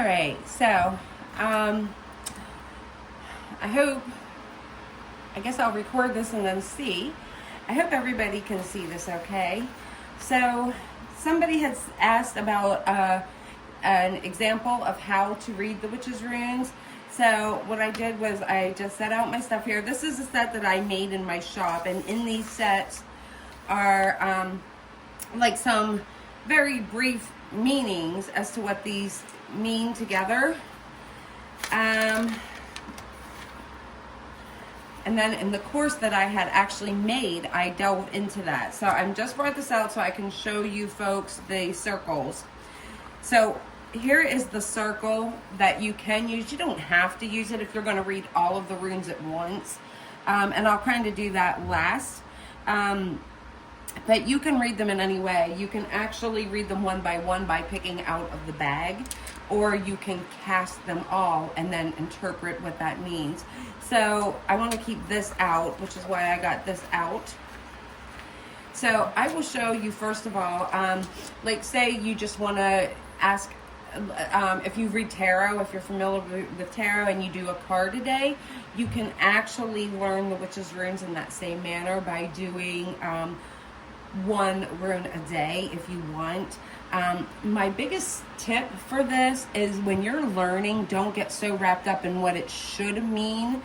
right, so I guess I'll record this and then see. I hope everybody can see this okay. So somebody has asked about an example of how to read the witch's runes. So what I did was I just set out my stuff here. This is a set that I made in my shop, and in these sets are like some very brief meanings as to what these mean together. And then in the course that I had actually made, I delve into that. So I'm just brought this out so I can show you folks the circles. So here is the circle that you can use. You don't have to use it if you're going to read all of the runes at once. And I'll kind of do that last. But you can read them in any way. You can actually read them one by picking out of the bag, or you can cast them all and then interpret what that means. So I want to keep this out, which is why I got this out. So I will show you first of all, like say you just want to ask, if you read tarot, if you're familiar with tarot and you do a card a day, you can actually learn the witch's runes in that same manner by doing one rune a day if you want. My biggest tip for this is when you're learning, don't get so wrapped up in what it should mean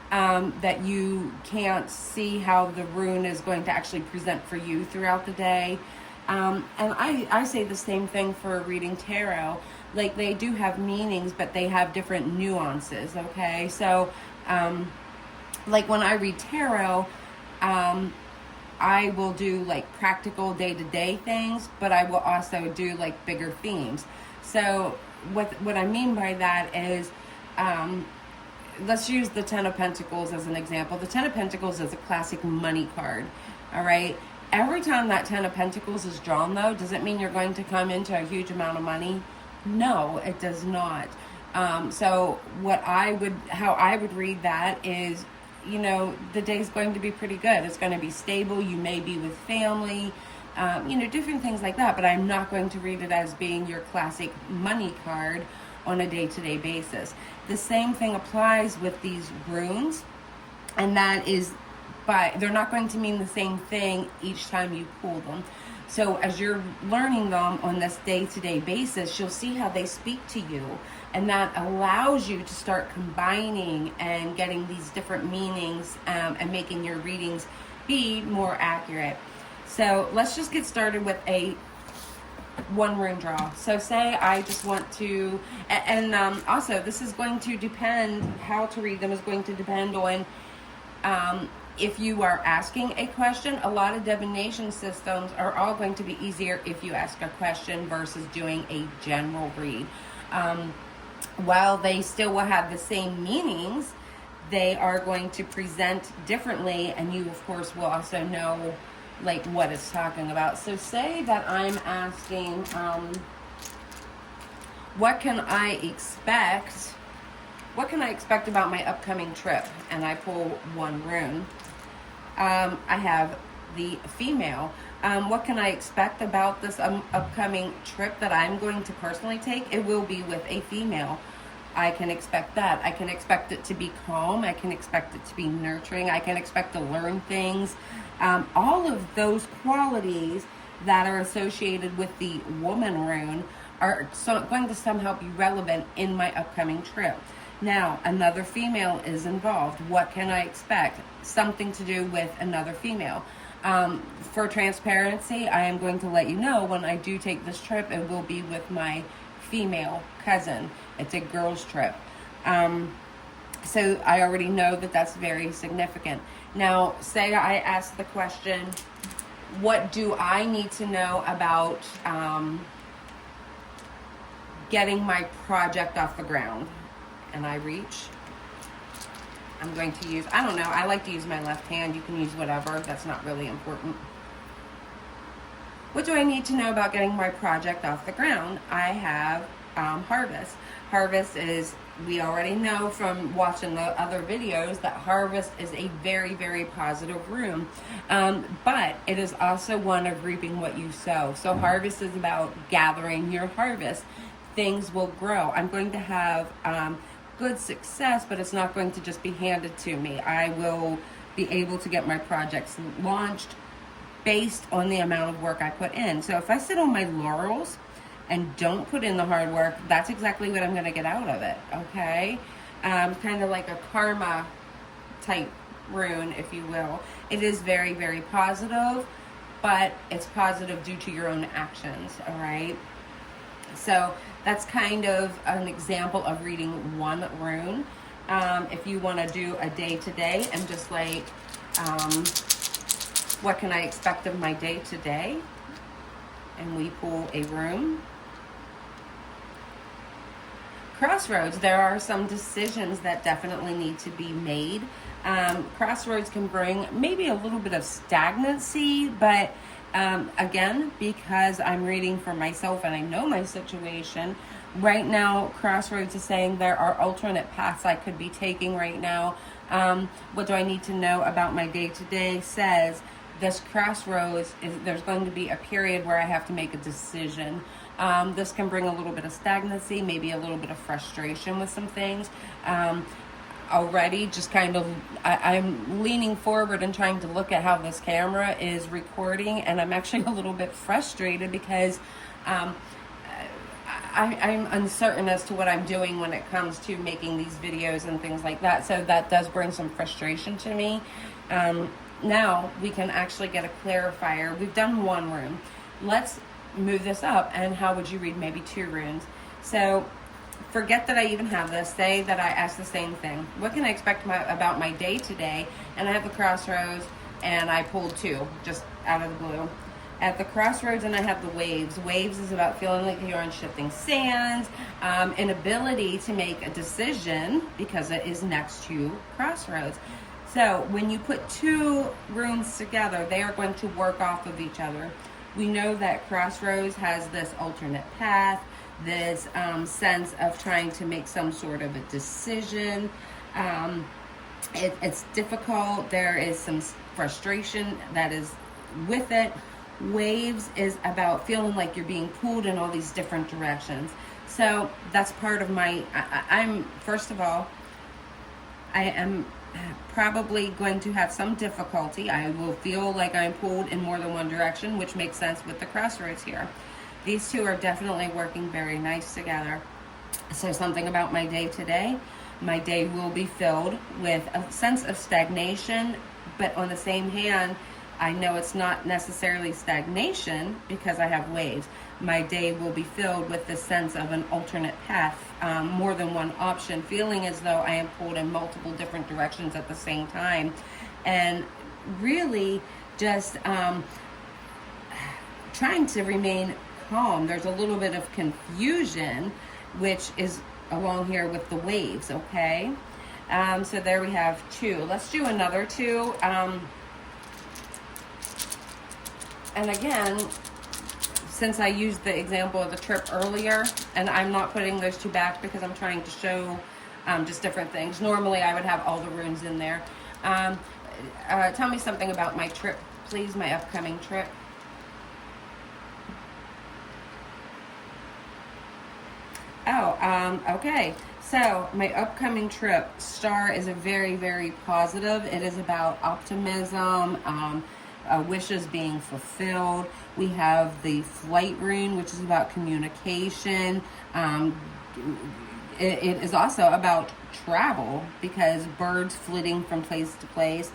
that you can't see how the rune is going to actually present for you throughout the day. And I say the same thing for reading tarot. Like, they do have meanings, but they have different nuances, okay? So, like when I read tarot, I will do like practical day-to-day things, but I will also do like bigger themes. So what I mean by that is, let's use the Ten of Pentacles as an example. The Ten of Pentacles is a classic money card, all right? Every time that Ten of Pentacles is drawn, though, does it mean you're going to come into a huge amount of money? No, it does not. So how I would read that is, you know, the day's going to be pretty good. It's going to be stable. You may be with family, you know, different things like that. But I'm not going to read it as being your classic money card on a day-to-day basis. The same thing applies with these runes, and that is they're not going to mean the same thing each time you pull them. So as you're learning them on this day-to-day basis, you'll see how they speak to you. And that allows you to start combining and getting these different meanings and making your readings be more accurate. So let's just get started with a one rune draw. So say I just want to, and also this is going to depend, how to read them is going to depend on if you are asking a question. A lot of divination systems are all going to be easier if you ask a question versus doing a general read. While they still will have the same meanings, they are going to present differently, and you of course will also know like what it's talking about. So say that I'm asking, what can I expect about my upcoming trip? And I pull one rune. I have the female. What can I expect about this upcoming trip that I'm going to personally take? It will be with a female. I can expect that. I can expect it to be calm. I can expect it to be nurturing. I can expect to learn things. All of those qualities that are associated with the woman rune are going to somehow be relevant in my upcoming trip. Now, another female is involved. What can I expect? Something to do with another female. For transparency, I am going to let you know when I do take this trip, it will be with my female cousin. It's a girls' trip. So I already know that that's very significant. Now, say I ask the question, what do I need to know about getting my project off the ground? And I reach. I'm going to use, I don't know, I like to use my left hand. You can use whatever. That's not really important. What do I need to know about getting my project off the ground? I have harvest. Harvest is, we already know from watching the other videos that harvest is a very, very positive rune. But it is also one of reaping what you sow. So harvest is about gathering your harvest. things will grow. I'm going to have good success, but it's not going to just be handed to me. I will be able to get my projects launched based on the amount of work I put in. So if I sit on my laurels and don't put in the hard work, that's exactly what I'm going to get out of it, okay? Kind of like a karma type rune, if you will. It is very, very positive, but it's positive due to your own actions, all right? So that's kind of an example of reading one rune. If you want to do a day today and just like, what can I expect of my day today? And we pull a rune. Crossroads, there are some decisions that definitely need to be made. Crossroads can bring maybe a little bit of stagnancy, but again, because I'm reading for myself and I know my situation, right now, Crossroads is saying there are alternate paths I could be taking right now. What do I need to know about my day-to-day says this crossroads there's going to be a period where I have to make a decision. This can bring a little bit of stagnancy, maybe a little bit of frustration with some things. Already just kind of, I'm leaning forward and trying to look at how this camera is recording, and I'm actually a little bit frustrated because I'm uncertain as to what I'm doing when it comes to making these videos and things like that. So that does bring some frustration to me. Now we can actually get a clarifier. We've done one rune. Let's move this up, and how would you read maybe two runes? So forget that I even have this. Say that I ask the same thing. What can I expect about my day today? And I have the crossroads, and I pulled two just out of the blue. At the crossroads, and I have the waves. Waves is about feeling like you're on shifting sands, inability to make a decision because it is next to crossroads. So when you put two runes together, they are going to work off of each other. We know that crossroads has this alternate path, this sense of trying to make some sort of a decision. It's difficult. There is some frustration that is with it. Waves is about feeling like you're being pulled in all these different directions. So that's part of my, I'm first of all, I am probably going to have some difficulty. I will feel like I'm pulled in more than one direction, which makes sense with the crossroads here. These two are definitely working very nice together. So something about my day today, my day will be filled with a sense of stagnation, but on the same hand, I know it's not necessarily stagnation because I have waves. My day will be filled with the sense of an alternate path, more than one option, feeling as though I am pulled in multiple different directions at the same time. And really just trying to remain calm. There's a little bit of confusion, which is along here with the waves, okay? So there we have two. Let's do another two. And again, since I used the example of the trip earlier, and I'm not putting those two back because I'm trying to show just different things. Normally I would have all the runes in there. Tell me something about my trip, please, my upcoming trip. Oh, okay. So my upcoming trip, star is a very, very positive. It is about optimism, wishes being fulfilled. We have the flight rune, which is about communication. It is also about travel because birds flitting from place to place.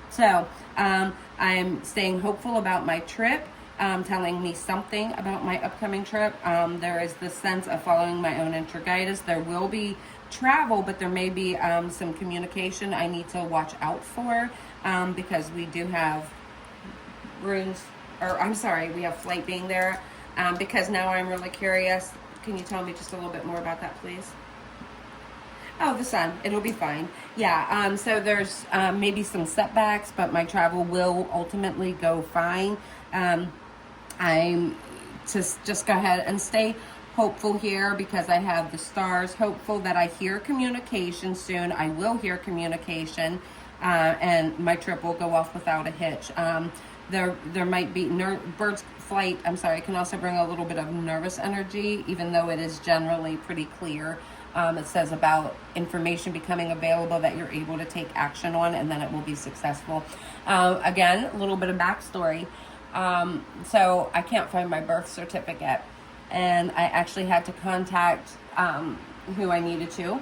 So I'm staying hopeful about my trip, telling me something about my upcoming trip. There is this sense of following my own inner guidance. There will be travel, but there may be some communication I need to watch out for because we do have runes, or I'm sorry, we have flight being there, because now I'm really curious. Can you tell me just a little bit more about that, please? Oh, the sun. It'll be fine. Yeah, so there's maybe some setbacks, but my travel will ultimately go fine. I'm just go ahead and stay hopeful here because I have the stars. Hopeful that I hear communication soon. I will hear communication, and my trip will go off without a hitch. There might be bird's flight. I'm sorry, can also bring a little bit of nervous energy, even though it is generally pretty clear. It says about information becoming available that you're able to take action on, and then it will be successful. Again, a little bit of backstory. So I can't find my birth certificate, and I actually had to contact who I needed to.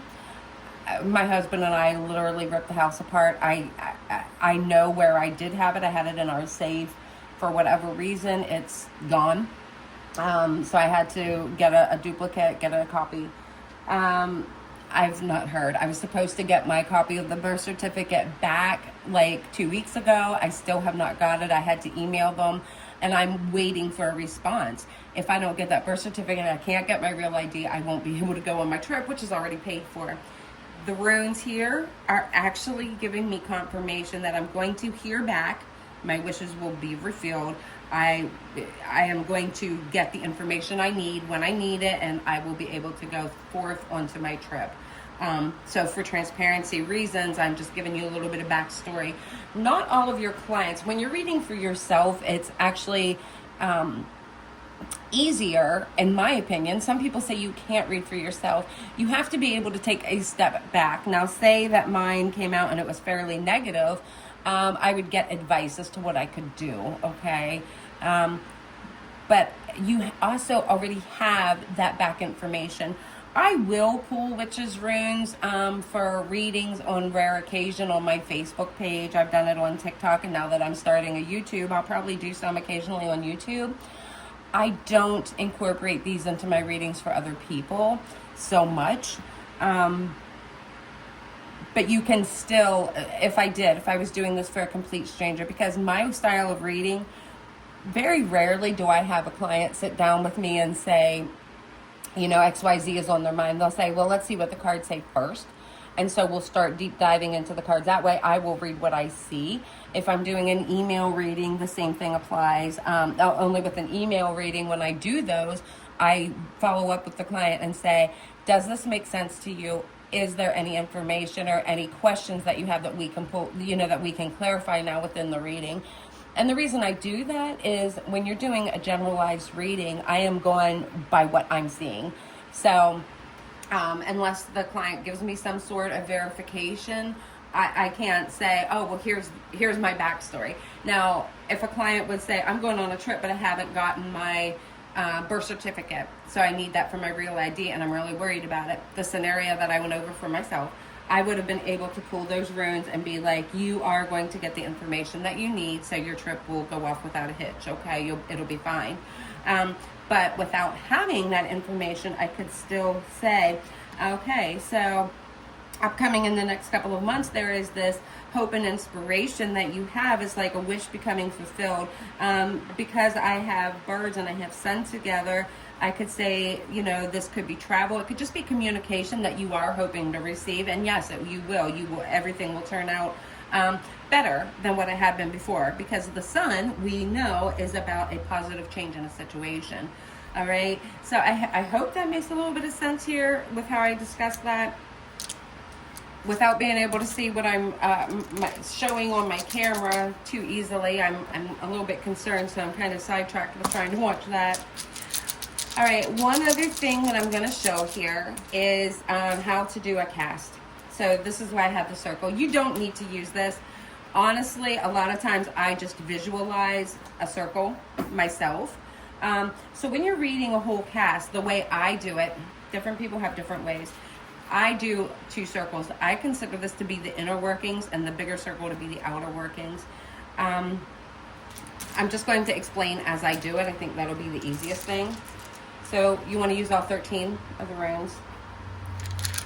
My husband and I literally ripped the house apart. I know where I did have it. I had it in our safe. For whatever reason, it's gone. So I had to get a duplicate, get a copy. I've not heard. I was supposed to get my copy of the birth certificate back like 2 weeks ago. I still have not got it. I had to email them, and I'm waiting for a response. If I don't get that birth certificate and I can't get my real ID, I won't be able to go on my trip, which is already paid for. The runes here are actually giving me confirmation that I'm going to hear back. My wishes will be fulfilled. I am going to get the information I need when I need it, and I will be able to go forth onto my trip. So for transparency reasons, I'm just giving you a little bit of backstory. Not all of your clients, when you're reading for yourself, it's actually easier, in my opinion. Some people say you can't read for yourself. You have to be able to take a step back. Now, say that mine came out and it was fairly negative. I would get advice as to what I could do, okay? But you also already have that back information. I will pull witches' runes for readings on rare occasion on my Facebook page. I've done it on TikTok, and now that I'm starting a YouTube, I'll probably do some occasionally on YouTube. I don't incorporate these into my readings for other people so much. But you can still, if I was doing this for a complete stranger, because my style of reading, very rarely do I have a client sit down with me and say, you know, XYZ is on their mind. They'll say, well, let's see what the cards say first. And so we'll start deep diving into the cards. That way I will read what I see. If I'm doing an email reading, the same thing applies. Only with an email reading, when I do those, I follow up with the client and say, does this make sense to you? Is there any information or any questions that you have that we can pull, that we can clarify now within the reading? And the reason I do that is when you're doing a generalized reading, I am going by what I'm seeing. So unless the client gives me some sort of verification, I can't say, oh, well, here's my backstory. Now, if a client would say, I'm going on a trip, but I haven't gotten my birth certificate, so I need that for my real ID, and I'm really worried about it. The scenario that I went over for myself, I would have been able to pull those runes and be like, you are going to get the information that you need, so your trip will go off without a hitch, okay? It'll be fine. But without having that information, I could still say, okay, so upcoming in the next couple of months, there is this hope and inspiration that you have. Is like a wish becoming fulfilled. Because I have birds and I have sun together, I could say, this could be travel. It could just be communication that you are hoping to receive. And yes, you will. Everything will turn out better than what it had been before. Because the sun, we know, is about a positive change in a situation. All right. So I hope that makes a little bit of sense here with how I discussed that. Without being able to see what I'm showing on my camera too easily, I'm a little bit concerned, so I'm kind of sidetracked with trying to watch that. All right, one other thing that I'm going to show here is how to do a cast. So this is why I have the circle. You don't need to use this. Honestly, a lot of times I just visualize a circle myself. So when you're reading a whole cast, the way I do it, different people have different ways. I do 2 circles. I consider this to be the inner workings and the bigger circle to be the outer workings. I'm just going to explain as I do it. I think that'll be the easiest thing. So you want to use all 13 of the runes.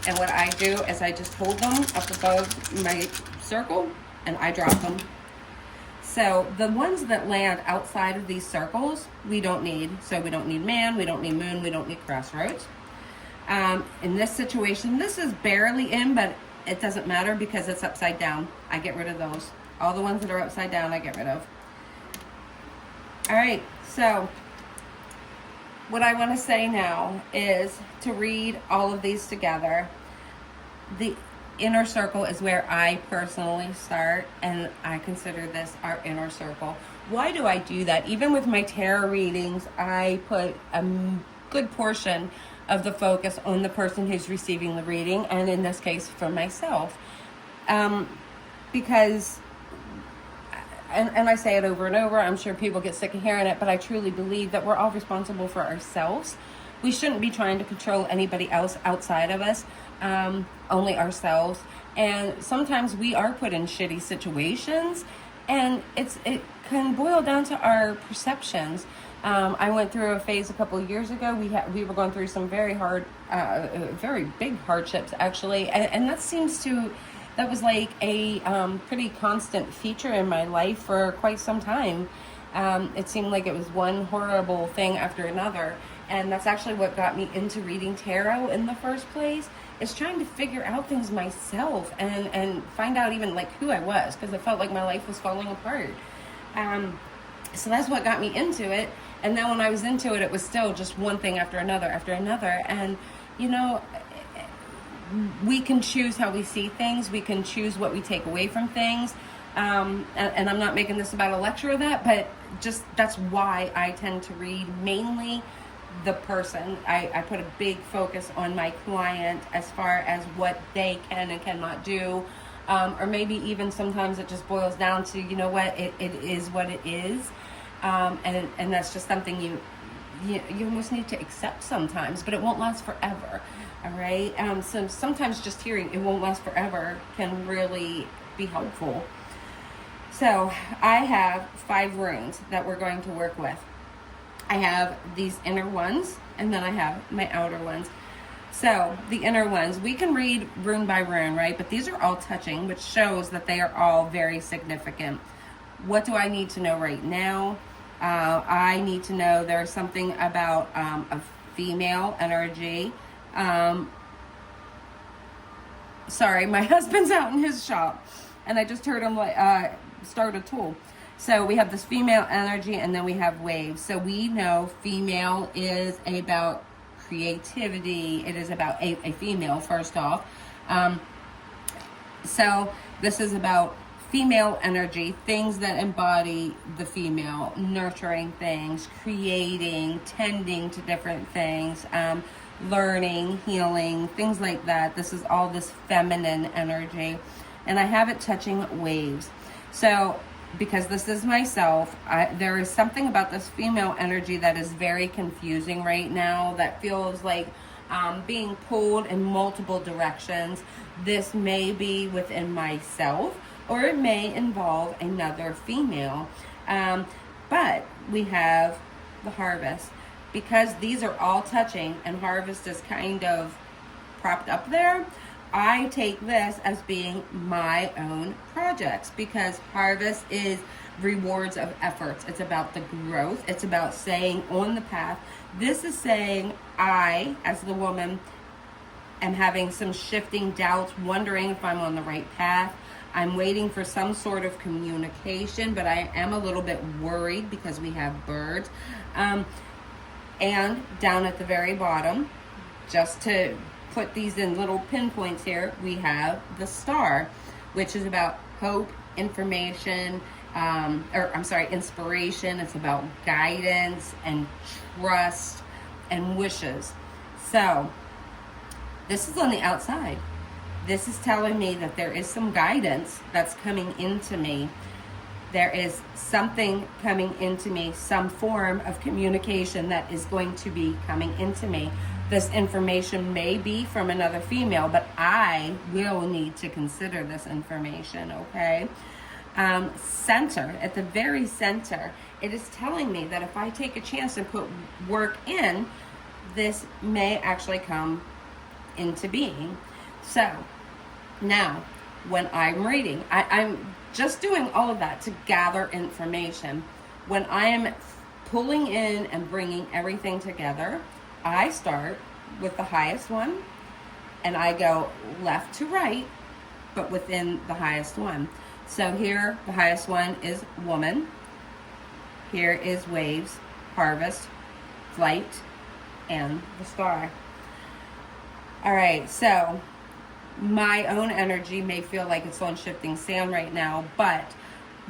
And what I do is I just hold them up above my circle and I drop them. So the ones that land outside of these circles, we don't need. So we don't need man, we don't need moon, we don't need crossroads. In this situation, this is barely in, but it doesn't matter because it's upside down. I get rid of those. All the ones that are upside down, I get rid of. All right, so what I want to say now is to read all of these together. The inner circle is where I personally start, and I consider this our inner circle. Why do I do that? Even with my tarot readings, I put a good portion of the focus on the person who's receiving the reading, and in this case, for myself. Because, and I say it over and over, I'm sure people get sick of hearing it, but I truly believe that we're all responsible for ourselves. We shouldn't be trying to control anybody else outside of us, only ourselves. And sometimes we are put in shitty situations, and it can boil down to our perceptions. I went through a phase a couple of years ago. We were going through some very hard, very big hardships, actually, and that was like a pretty constant feature in my life for quite some time. It seemed like it was one horrible thing after another, and that's actually what got me into reading tarot in the first place, is trying to figure out things myself and find out even like who I was, because it felt like my life was falling apart. So that's what got me into it. And then when I was into it, it was still just one thing after another. And, you know, we can choose how we see things. We can choose what we take away from things. And I'm not making this about a lecture of that, but just that's why I tend to read mainly the person. I put a big focus on my client as far as what they can and cannot do. Or maybe even sometimes it just boils down to, you know what, it is what it is. And that's just something you almost need to accept sometimes, but it won't last forever. All right. So sometimes just hearing it won't last forever can really be helpful. So I have 5 runes that we're going to work with. I have these inner ones, and then I have my outer ones. So the inner ones, we can read rune by rune, right? But these are all touching, which shows that they are all very significant. What do I need to know right now? I need to know there's something about a female energy. Sorry, my husband's out in his shop, and I just heard him start a tool. So we have this female energy, and then we have waves. So we know female is about creativity. It is about a female, first off. So this is about female energy, things that embody the female, nurturing things, creating, tending to different things, learning, healing, things like that. This is all this feminine energy. And I have it touching waves. So because this is myself, there is something about this female energy that is very confusing right now, that feels like being pulled in multiple directions. This may be within myself, or it may involve another female. But we have the harvest. Because these are all touching and harvest is kind of propped up there, I take this as being my own projects, because harvest is rewards of efforts. It's about the growth. It's about staying on the path. This is saying I, as the woman, am having some shifting doubts, wondering if I'm on the right path. I'm waiting for some sort of communication, but I am a little bit worried because we have birds. And down at the very bottom, just to put these in little pinpoints here, we have the star, which is about hope, inspiration. It's about guidance and trust and wishes. So this is on the outside. This is telling me that there is some guidance that's coming into me. There is something coming into me, some form of communication that is going to be coming into me. This information may be from another female, but I will need to consider this information, okay? Center, at the very center, it is telling me that if I take a chance and put work in, this may actually come into being. So now, when I'm reading, I'm just doing all of that to gather information. When I am pulling in and bringing everything together, I start with the highest one and I go left to right, but within the highest one. So here, the highest one is woman. Here is waves, harvest, flight, and the star. All right, so my own energy may feel like it's on shifting sand right now, but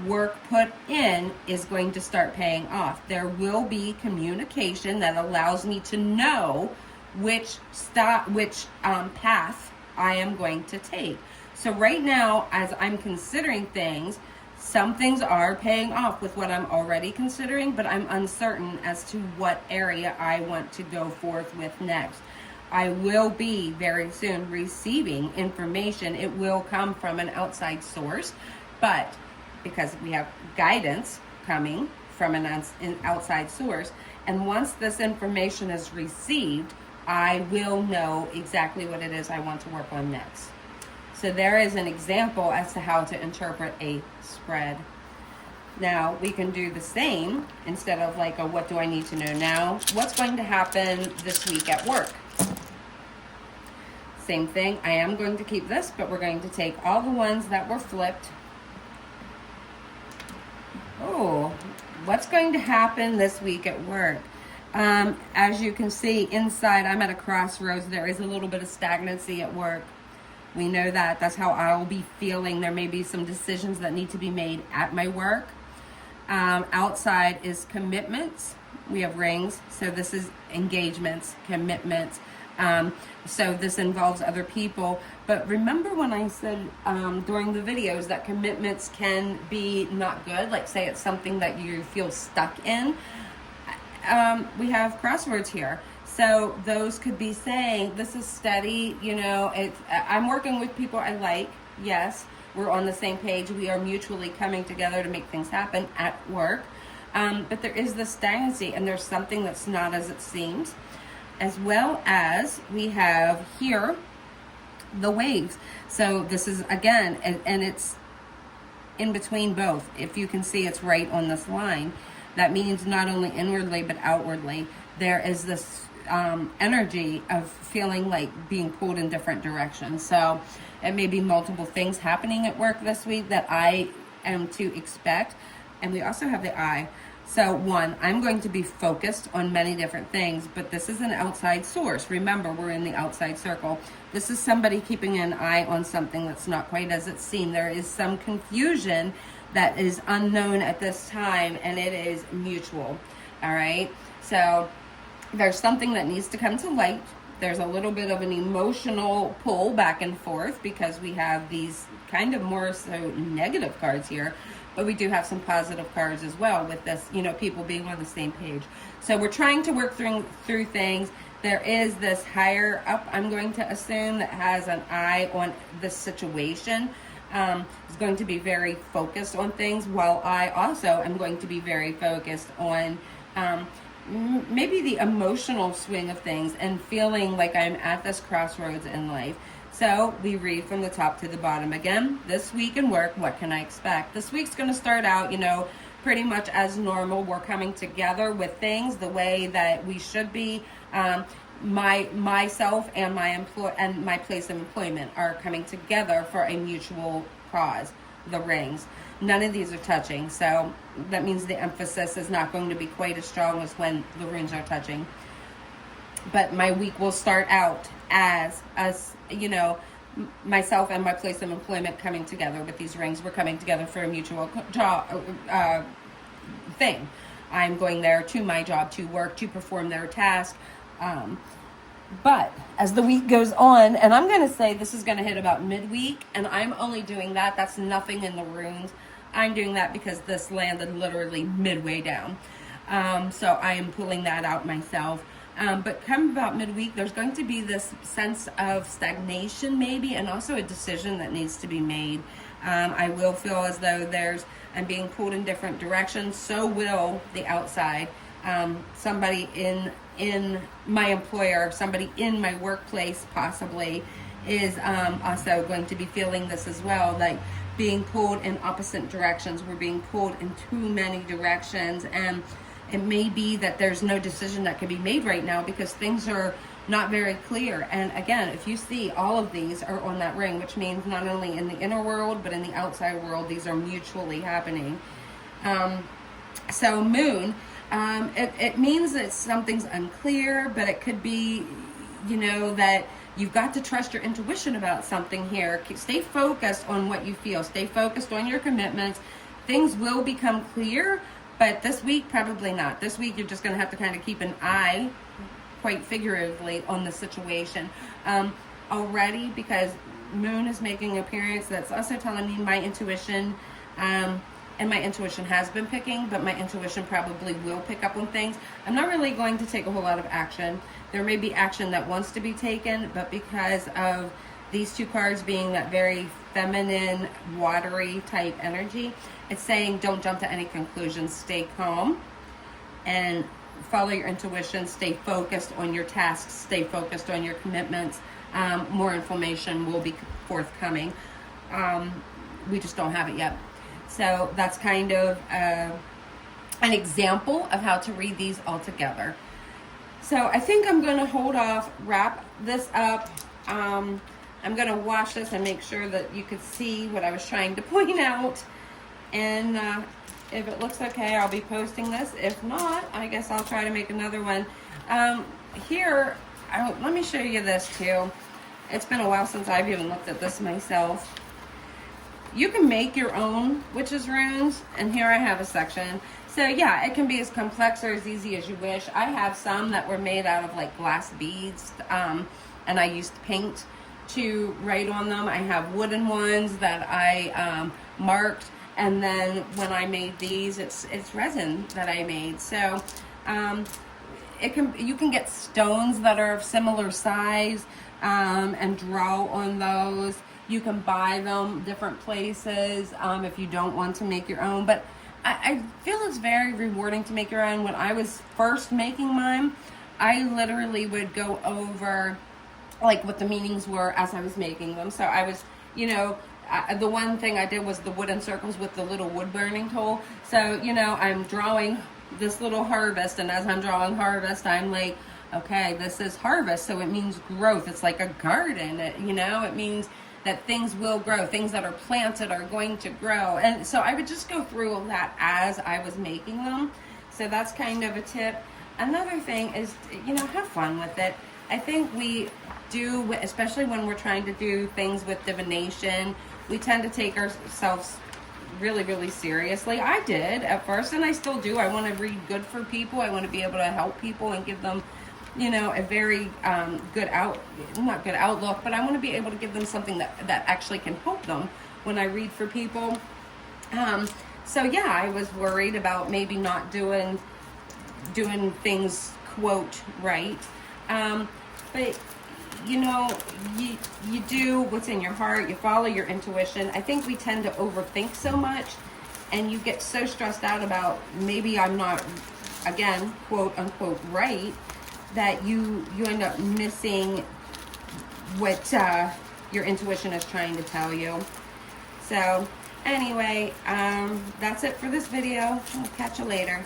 work put in is going to start paying off. There will be communication that allows me to know which path I am going to take. So right now, as I'm considering things, some things are paying off with what I'm already considering, but I'm uncertain as to what area I want to go forth with next. I will be very soon receiving information. It will come from an outside source, but because we have guidance coming from an outside source, and once this information is received, I will know exactly what it is I want to work on next. So there is an example as to how to interpret a spread. Now we can do the same instead of like a what do I need to know now? What's going to happen this week at work? Same thing. I am going to keep this, but we're going to take all the ones that were flipped. Oh, what's going to happen this week at work? As you can see inside, I'm at a crossroads. There is a little bit of stagnancy at work. We know that. That's how I'll be feeling. There may be some decisions that need to be made at my work. Outside is commitments. We have rings. So this is engagements, commitments. So this involves other people. But remember when I said during the videos that commitments can be not good, like say it's something that you feel stuck in. We have crosswords here. So those could be saying, this is steady, you know, I'm working with people I like. Yes, we're on the same page. We are mutually coming together to make things happen at work. But there is this stagnancy, and there's something that's not as it seems. As well as we have here the waves. So this is, again, and it's in between both. If you can see, it's right on this line. That means not only inwardly, but outwardly. There is this energy of feeling like being pulled in different directions. So it may be multiple things happening at work this week that I am to expect. And we also have the eye. So one, I'm going to be focused on many different things, but this is an outside source. Remember, we're in the outside circle. This is somebody keeping an eye on something that's not quite as it seemed. There is some confusion that is unknown at this time, and it is mutual. All right. So there's something that needs to come to light. There's a little bit of an emotional pull back and forth because we have these kind of more so negative cards here, but we do have some positive cards as well with this, you know, people being on the same page. So we're trying to work through things. There is this higher up, I'm going to assume, that has an eye on this situation. Is going to be very focused on things, while I also am going to be very focused on maybe the emotional swing of things and feeling like I'm at this crossroads in life. So we read from the top to the bottom again. This week in work, what can I expect? This week's going to start out, you know, pretty much as normal. We're coming together with things the way that we should be. Myself and my place of employment are coming together for a mutual cause, the rings. None of these are touching, so that means the emphasis is not going to be quite as strong as when the rings are touching. But my week will start out as you know, myself and my place of employment coming together with these rings. We're coming together for a mutual thing. I'm going there to my job, to work, to perform their task. But as the week goes on, and I'm going to say this is going to hit about midweek, and I'm only doing that. That's nothing in the runes. I'm doing that because this landed literally midway down. So I am pulling that out myself. But come about midweek, there's going to be this sense of stagnation maybe, and also a decision that needs to be made. I will feel as though I'm being pulled in different directions. So will the outside. Somebody in my employer, somebody in my workplace possibly is also going to be feeling this as well, like being pulled in opposite directions. We're being pulled in too many directions, and it may be that there's no decision that can be made right now because things are not very clear. And again, if you see, all of these are on that ring, which means not only in the inner world, but in the outside world, these are mutually happening. So moon, it means that something's unclear, but it could be, you know, that you've got to trust your intuition about something here. Stay focused on what you feel. Stay focused on your commitments. things will become clear, but this week, probably not. This week, you're just going to have to kind of keep an eye, quite figuratively, on the situation already, because Moon is making an appearance. That's also telling me my intuition, and my intuition has been picking, but my intuition probably will pick up on things. I'm not really going to take a whole lot of action. There may be action that wants to be taken, but because of these two cards being that very feminine, watery type energy, it's saying don't jump to any conclusions. Stay calm and follow your intuition. Stay focused on your tasks. Stay focused on your commitments. More information will be forthcoming. We just don't have it yet. So that's kind of an example of how to read these all together. So I think I'm going to hold off, wrap this up. I'm going to wash this and make sure that you could see what I was trying to point out. And if it looks okay, I'll be posting this. If not, I guess I'll try to make another one. Here, let me show you this too. It's been a while since I've even looked at this myself. You can make your own witches runes, and here I have a section. So yeah, it can be as complex or as easy as you wish. I have some that were made out of like glass beads, and I used paint to write on them. I have wooden ones that I marked, and then when I made these, it's resin that I made. So you can get stones that are of similar size and draw on those. You can buy them different places if you don't want to make your own. But I feel it's very rewarding to make your own. When I was first making mine, I literally would go over like what the meanings were as I was making them. So I was, the one thing I did was the wooden circles with the little wood burning tool. So, I'm drawing this little harvest, and as I'm drawing harvest, I'm like, okay, this is harvest, so it means growth. It's like a garden, it means that things will grow. Things that are planted are going to grow. And so I would just go through all that as I was making them. So that's kind of a tip. Another thing is, have fun with it. I think we do, especially when we're trying to do things with divination, we tend to take ourselves really, really seriously. I did at first, and I still do. I want to read good for people. I want to be able to help people and give them a very not good outlook, but I want to be able to give them something that actually can help them when I read for people. So yeah, I was worried about maybe not doing things quote right. But you do what's in your heart. You follow your intuition. I think we tend to overthink so much, and you get so stressed out about maybe I'm not, again, quote unquote right, that you end up missing what your intuition is trying to tell you. So anyway, that's it for this video. I'll catch you later.